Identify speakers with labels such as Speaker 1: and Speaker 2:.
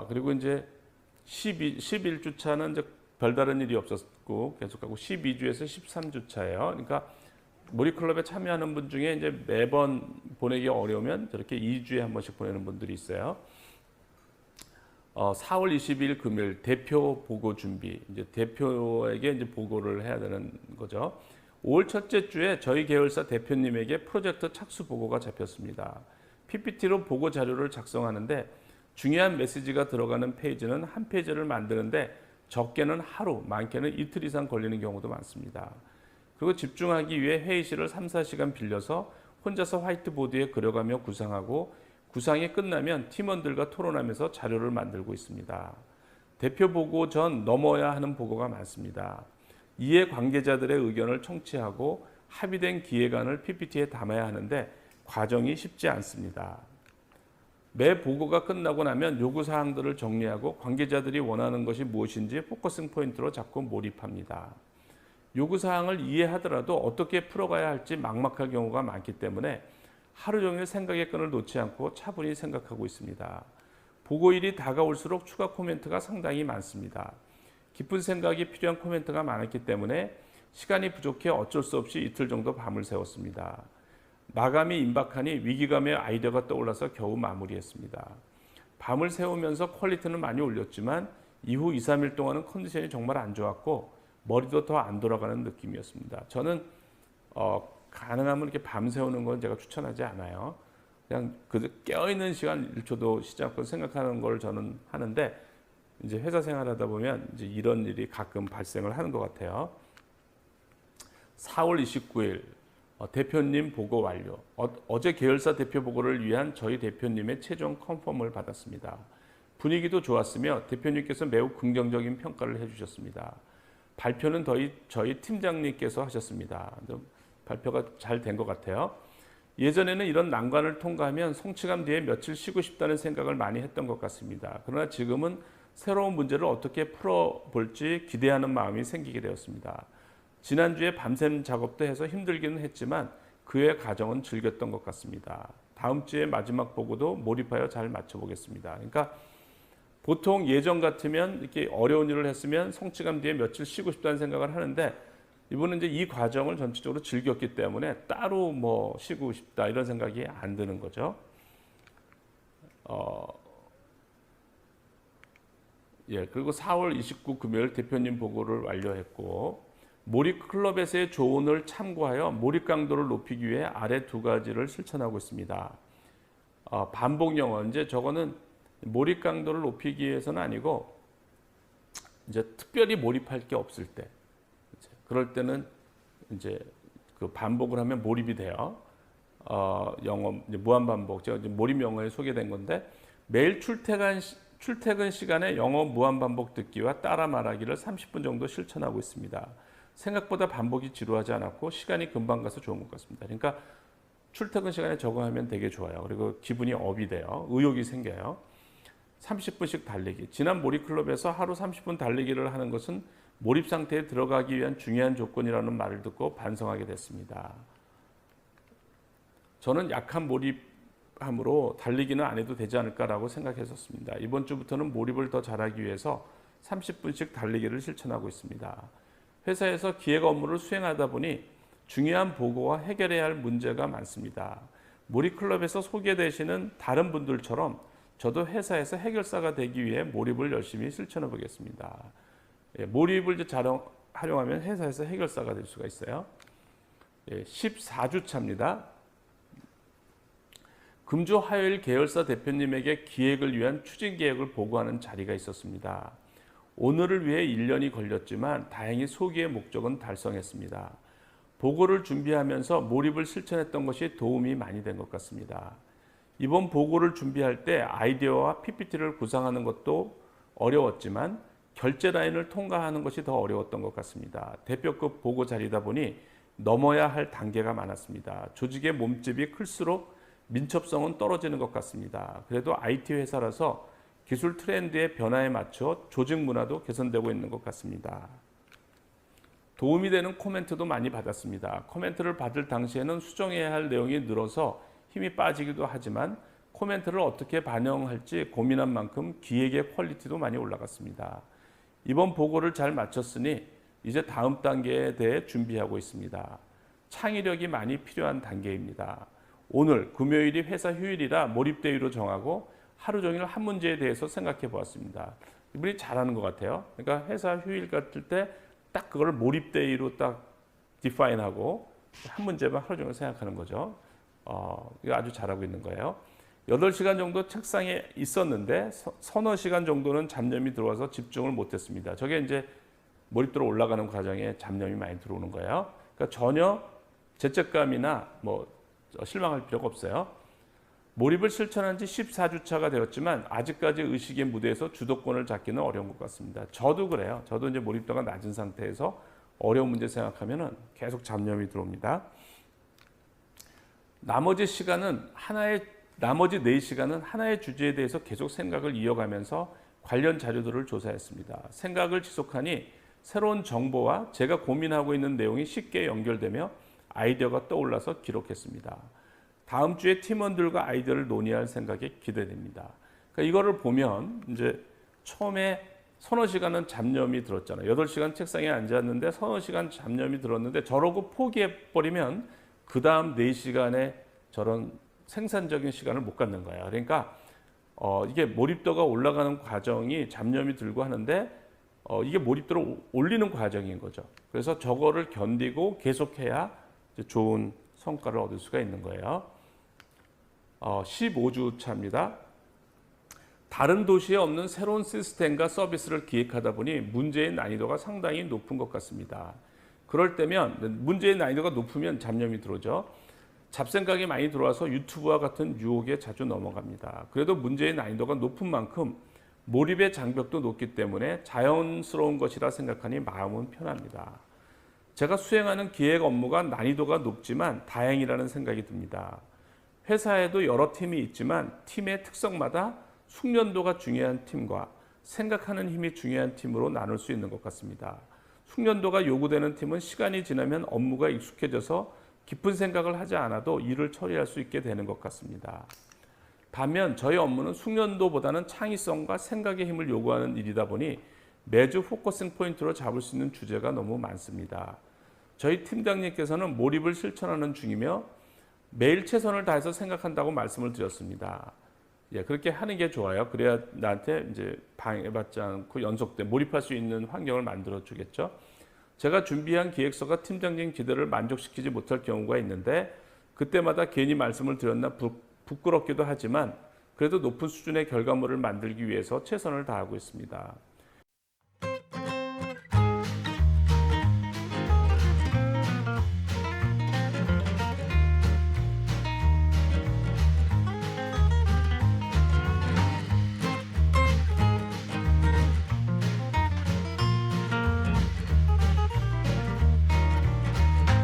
Speaker 1: 그리고 이제 11주 차는 이제 별다른 일이 없었고 계속하고 12주에서 13주 차예요. 그러니까 몰입클럽에 참여하는 분 중에 이제 매번 보내기 어려우면 저렇게 2주에 한 번씩 보내는 분들이 있어요. 4월 22일 금요일 대표 보고 준비. 이제 대표에게 이제 보고를 해야 되는 거죠. 5월 첫째 주에 저희 계열사 대표님에게 프로젝트 착수 보고가 잡혔습니다. PPT로 보고 자료를 작성하는데 중요한 메시지가 들어가는 페이지는 한 페이지를 만드는데 적게는 하루, 많게는 이틀 이상 걸리는 경우도 많습니다. 그리고 집중하기 위해 회의실을 3, 4시간 빌려서 혼자서 화이트보드에 그려가며 구상하고 구상이 끝나면 팀원들과 토론하면서 자료를 만들고 있습니다. 대표 보고 전 넘어야 하는 보고가 많습니다. 이해 관계자들의 의견을 청취하고 합의된 기획안을 PPT에 담아야 하는데 과정이 쉽지 않습니다. 매 보고가 끝나고 나면 요구사항들을 정리하고 관계자들이 원하는 것이 무엇인지 포커싱 포인트로 잡고 몰입합니다. 요구사항을 이해하더라도 어떻게 풀어가야 할지 막막할 경우가 많기 때문에 하루 종일 생각의 끈을 놓지 않고 차분히 생각하고 있습니다. 보고일이 다가올수록 추가 코멘트가 상당히 많습니다. 깊은 생각이 필요한 코멘트가 많았기 때문에 시간이 부족해 어쩔 수 없이 이틀 정도 밤을 새웠습니다. 마감이 임박하니 위기감의 아이디어가 떠올라서 겨우 마무리했습니다. 밤을 새우면서 퀄리티는 많이 올렸지만 이후 2, 3일 동안은 컨디션이 정말 안 좋았고 머리도 더 안 돌아가는 느낌이었습니다. 저는 가능하면 이렇게 밤 새우는 건 제가 추천하지 않아요. 그냥 깨어있는 시간 1초도 쉬지 않고 생각하는 걸 저는 하는데 이제 회사 생활하다 보면 이제 이런 일이 가끔 발생을 하는 것 같아요. 4월 29일 대표님 보고 완료. 어제 계열사 대표 보고를 위한 저희 대표님의 최종 컨펌을 받았습니다. 분위기도 좋았으며 대표님께서 매우 긍정적인 평가를 해주셨습니다. 발표는 저희 팀장님께서 하셨습니다. 발표가 잘 된 것 같아요. 예전에는 이런 난관을 통과하면 성취감 뒤에 며칠 쉬고 싶다는 생각을 많이 했던 것 같습니다. 그러나 지금은 새로운 문제를 어떻게 풀어볼지 기대하는 마음이 생기게 되었습니다. 지난주에 밤샘 작업도 해서 힘들기는 했지만 그의 과정은 즐겼던 것 같습니다. 다음 주에 마지막 보고도 몰입하여 잘 맞춰보겠습니다. 그러니까 보통 예전 같으면 이렇게 어려운 일을 했으면 성취감 뒤에 며칠 쉬고 싶다는 생각을 하는데 이분은 이제 이 과정을 전체적으로 즐겼기 때문에 따로 뭐 쉬고 싶다 이런 생각이 안 드는 거죠. 그리고 4월 29 금요일 대표님 보고를 완료했고 몰입클럽에서의 조언을 참고하여 몰입 강도를 높이기 위해 아래 두 가지를 실천하고 있습니다. 반복 영어, 이제 저거는 몰입 강도를 높이기 위해서는 아니고 이제 특별히 몰입할 게 없을 때, 그럴 때는 이제 그 반복을 하면 몰입이 돼요. 영어 이제 무한 반복, 제가 이제 몰입 영어에 소개된 건데 매일 출퇴근 시간에 영어 무한 반복 듣기와 따라 말하기를 30분 정도 실천하고 있습니다. 생각보다 반복이 지루하지 않았고 시간이 금방 가서 좋은 것 같습니다. 그러니까 출퇴근 시간에 저거 하면 되게 좋아요. 그리고 기분이 업이 돼요. 의욕이 생겨요. 30분씩 달리기. 지난 몰입클럽에서 하루 30분 달리기를 하는 것은 몰입 상태에 들어가기 위한 중요한 조건이라는 말을 듣고 반성하게 됐습니다. 저는 약한 몰입함으로 달리기는 안 해도 되지 않을까라고 생각했었습니다. 이번 주부터는 몰입을 더 잘하기 위해서 30분씩 달리기를 실천하고 있습니다. 회사에서 기획 업무를 수행하다 보니 중요한 보고와 해결해야 할 문제가 많습니다. 몰입클럽에서 소개되시는 다른 분들처럼 저도 회사에서 해결사가 되기 위해 몰입을 열심히 실천해 보겠습니다. 몰입을 이제 잘 활용하면 회사에서 해결사가 될 수가 있어요. 14주 차입니다. 금주 화요일 계열사 대표님에게 기획을 위한 추진 계획을 보고하는 자리가 있었습니다. 오늘을 위해 1년이 걸렸지만 다행히 소기의 목적은 달성했습니다. 보고를 준비하면서 몰입을 실천했던 것이 도움이 많이 된 것 같습니다. 이번 보고를 준비할 때 아이디어와 PPT를 구상하는 것도 어려웠지만 결제 라인을 통과하는 것이 더 어려웠던 것 같습니다. 대표급 보고 자리다 보니 넘어야 할 단계가 많았습니다. 조직의 몸집이 클수록 민첩성은 떨어지는 것 같습니다. 그래도 IT 회사라서 기술 트렌드의 변화에 맞춰 조직 문화도 개선되고 있는 것 같습니다. 도움이 되는 코멘트도 많이 받았습니다. 코멘트를 받을 당시에는 수정해야 할 내용이 늘어서 힘이 빠지기도 하지만 코멘트를 어떻게 반영할지 고민한 만큼 기획의 퀄리티도 많이 올라갔습니다. 이번 보고를 잘 마쳤으니 이제 다음 단계에 대해 준비하고 있습니다. 창의력이 많이 필요한 단계입니다. 오늘 금요일이 회사 휴일이라 몰입데이로 정하고 하루 종일 한 문제에 대해서 생각해 보았습니다. 이분이 잘하는 것 같아요. 그러니까 회사 휴일 같을 때 딱 그걸 몰입데이로 딱 디파인하고 한 문제만 하루 종일 생각하는 거죠. 이거 아주 잘하고 있는 거예요. 8시간 정도 책상에 있었는데 서너 시간 정도는 잡념이 들어와서 집중을 못했습니다. 저게 이제 몰입도로 올라가는 과정에 잡념이 많이 들어오는 거예요. 그러니까 전혀 죄책감이나 뭐 실망할 필요가 없어요. 몰입을 실천한 지 14주차가 되었지만 아직까지 의식의 무대에서 주도권을 잡기는 어려운 것 같습니다. 저도 그래요. 저도 이제 몰입도가 낮은 상태에서 어려운 문제 생각하면은 계속 잡념이 들어옵니다. 나머지 4시간은 하나의 주제에 대해서 계속 생각을 이어가면서 관련 자료들을 조사했습니다. 생각을 지속하니 새로운 정보와 제가 고민하고 있는 내용이 쉽게 연결되며 아이디어가 떠올라서 기록했습니다. 다음 주에 팀원들과 아이디어를 논의할 생각에 기대됩니다. 그러니까 이거를 보면 이제 처음에 서너 시간은 잡념이 들었잖아요. 8시간 책상에 앉았는데 서너 시간 잡념이 들었는데 저러고 포기해버리면 그 다음 4시간에 저런 생산적인 시간을 못 갖는 거예요. 그러니까 이게 몰입도가 올라가는 과정이 잡념이 들고 하는데 이게 몰입도를 올리는 과정인 거죠. 그래서 저거를 견디고 계속해야 좋은 성과를 얻을 수가 있는 거예요. 15주 차입니다. 다른 도시에 없는 새로운 시스템과 서비스를 기획하다 보니 문제의 난이도가 상당히 높은 것 같습니다. 그럴 때면 문제의 난이도가 높으면 잡념이 들어오죠. 잡생각이 많이 들어와서 유튜브와 같은 유혹에 자주 넘어갑니다. 그래도 문제의 난이도가 높은 만큼 몰입의 장벽도 높기 때문에 자연스러운 것이라 생각하니 마음은 편합니다. 제가 수행하는 기획 업무가 난이도가 높지만 다행이라는 생각이 듭니다. 회사에도 여러 팀이 있지만 팀의 특성마다 숙련도가 중요한 팀과 생각하는 힘이 중요한 팀으로 나눌 수 있는 것 같습니다. 숙련도가 요구되는 팀은 시간이 지나면 업무가 익숙해져서 깊은 생각을 하지 않아도 일을 처리할 수 있게 되는 것 같습니다. 반면 저희 업무는 숙련도보다는 창의성과 생각의 힘을 요구하는 일이다 보니 매주 포커싱 포인트로 잡을 수 있는 주제가 너무 많습니다. 저희 팀장님께서는 몰입을 실천하는 중이며 매일 최선을 다해서 생각한다고 말씀을 드렸습니다. 그렇게 하는 게 좋아요. 그래야 나한테 이제 방해받지 않고 연속된 몰입할 수 있는 환경을 만들어 주겠죠. 제가 준비한 기획서가 팀장님 기대를 만족시키지 못할 경우가 있는데 그때마다 괜히 말씀을 드렸나 부끄럽기도 하지만 그래도 높은 수준의 결과물을 만들기 위해서 최선을 다하고 있습니다.